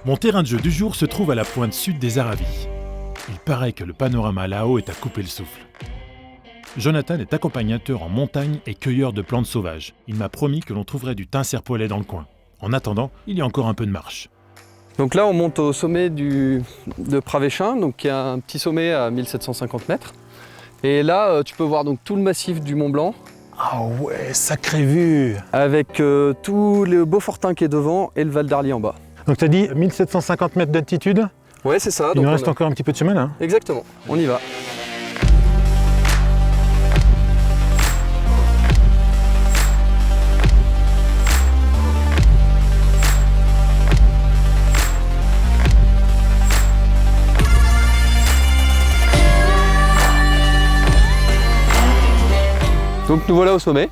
Mon terrain de jeu du jour se trouve à la pointe sud des Aravis. Il paraît que le panorama là-haut est à couper le souffle. Jonathan est accompagnateur en montagne et cueilleur de plantes sauvages. Il m'a promis que l'on trouverait du thym serpolet dans le coin. En attendant, il y a encore un peu de marche. Donc là, on monte au sommet de Pravéchin, donc il y a un petit sommet à 1750 mètres. Et là, tu peux voir donc tout le massif du Mont Blanc. Ah ouais, sacrée vue! Avec tout le Beaufortin qui est devant et le Val d'Arly en bas. Donc tu as dit 1750 mètres d'altitude? Ouais, c'est ça. Il nous reste encore un petit peu de chemin là. Exactement, on y va. Donc nous voilà au sommet.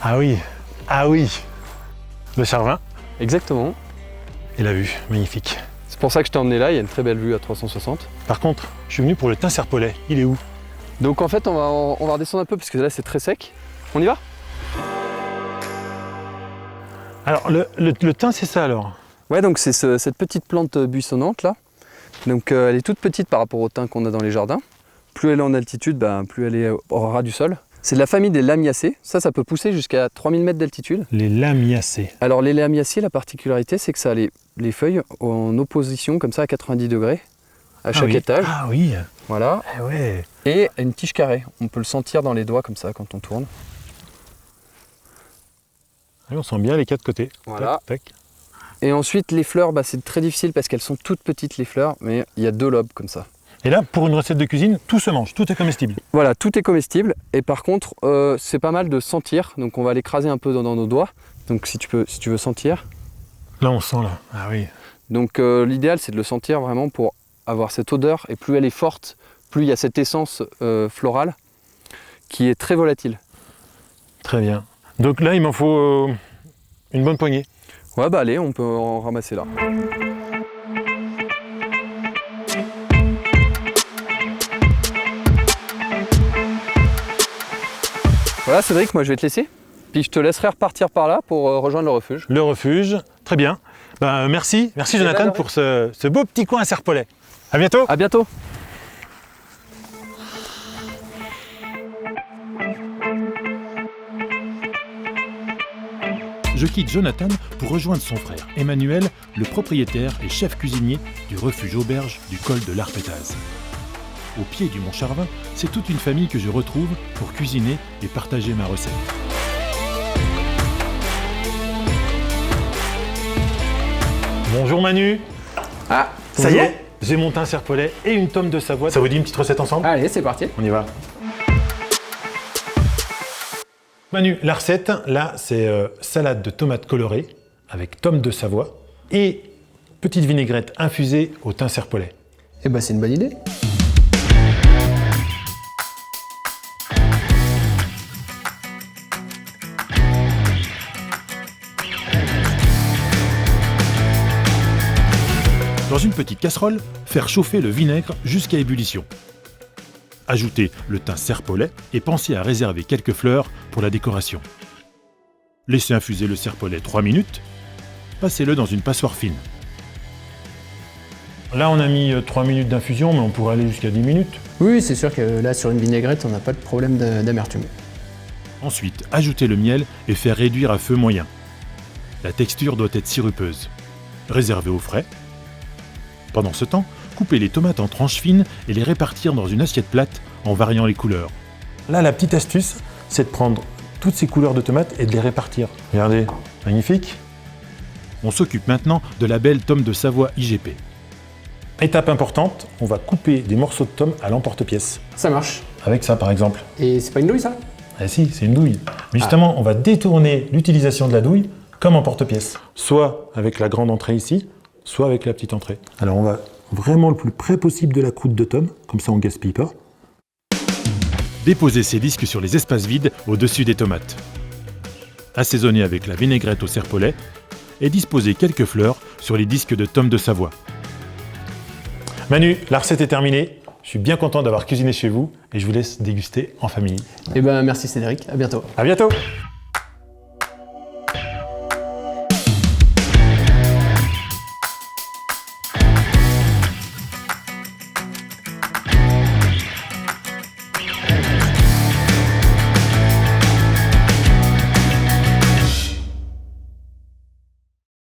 Ah oui, le Charvin. Exactement. Et la vue, magnifique. C'est pour ça que je t'ai emmené là, il y a une très belle vue à 360. Par contre, je suis venu pour le thym serpolet, il est où? Donc en fait on va redescendre un peu parce que là c'est très sec. On y va? Alors le thym c'est ça alors? Ouais, donc c'est cette petite plante buissonnante là. Donc elle est toute petite par rapport au thym qu'on a dans les jardins. Plus elle est en altitude, plus elle est au ras du sol. C'est de la famille des lamiacées. Ça peut pousser jusqu'à 3000 mètres d'altitude. Les lamiacées. Alors les lamiacées, la particularité, c'est que ça a les feuilles en opposition, comme ça, à 90 degrés, à chaque étage. Ah oui. Voilà. Ah ouais. Et une tige carrée. On peut le sentir dans les doigts, comme ça, quand on tourne. Ah, on sent bien les quatre côtés. Voilà. Tac, tac. Et ensuite, les fleurs, c'est très difficile parce qu'elles sont toutes petites, les fleurs, mais il y a 2 lobes, comme ça. Et là, pour une recette de cuisine, tout se mange, tout est comestible. Voilà, tout est comestible. Et par contre, c'est pas mal de sentir. Donc on va l'écraser un peu dans nos doigts. Donc si tu veux sentir. Là, on sent là. Ah oui. Donc l'idéal, c'est de le sentir vraiment pour avoir cette odeur. Et plus elle est forte, plus il y a cette essence florale qui est très volatile. Très bien. Donc là, il m'en faut une bonne poignée. Ouais, allez, on peut en ramasser là. Voilà Cédric, moi je vais te laisser, puis je te laisserai repartir par là pour rejoindre le refuge. Le refuge, très bien. Merci Jonathan pour ce beau petit coin à serpolet. À bientôt. À bientôt. Je quitte Jonathan pour rejoindre son frère Emmanuel, le propriétaire et chef cuisinier du refuge auberge du col de l'Arpétaz. Au pied du mont Charvin, c'est toute une famille que je retrouve pour cuisiner et partager ma recette. Bonjour Manu. Ah, ça y est, j'ai mon thym serpolet et une tome de Savoie. Ça vous dit une petite recette ensemble? Allez, c'est parti. On y va. Manu, la recette, là, c'est salade de tomates colorées avec tome de Savoie et petite vinaigrette infusée au thym serpolet. Eh ben, c'est une bonne idée. Dans une petite casserole, faire chauffer le vinaigre jusqu'à ébullition. Ajoutez le thym serpolet et pensez à réserver quelques fleurs pour la décoration. Laissez infuser le serpolet 3 minutes. Passez-le dans une passoire fine. Là, on a mis 3 minutes d'infusion, mais on pourrait aller jusqu'à 10 minutes. Oui, c'est sûr que là, sur une vinaigrette, on n'a pas de problème d'amertume. Ensuite, ajoutez le miel et faire réduire à feu moyen. La texture doit être sirupeuse. Réservez au frais. Pendant ce temps, coupez les tomates en tranches fines et les répartir dans une assiette plate en variant les couleurs. Là, la petite astuce, c'est de prendre toutes ces couleurs de tomates et de les répartir. Regardez, magnifique. On s'occupe maintenant de la belle tome de Savoie IGP. Étape importante, on va couper des morceaux de tome à l'emporte-pièce. Ça marche. Avec ça, par exemple. Et c'est pas une douille, ça? Ah si, c'est une douille. Mais justement, on va détourner l'utilisation de la douille comme emporte-pièce. Soit avec la grande entrée ici, soit avec la petite entrée. Alors on va vraiment le plus près possible de la croûte de tome, comme ça on gaspille pas. Déposez ces disques sur les espaces vides au-dessus des tomates. Assaisonnez avec la vinaigrette au serpolet et disposez quelques fleurs sur les disques de tome de Savoie. Manu, la recette est terminée. Je suis bien content d'avoir cuisiné chez vous et je vous laisse déguster en famille. Eh ben, merci Cédric, à bientôt. À bientôt.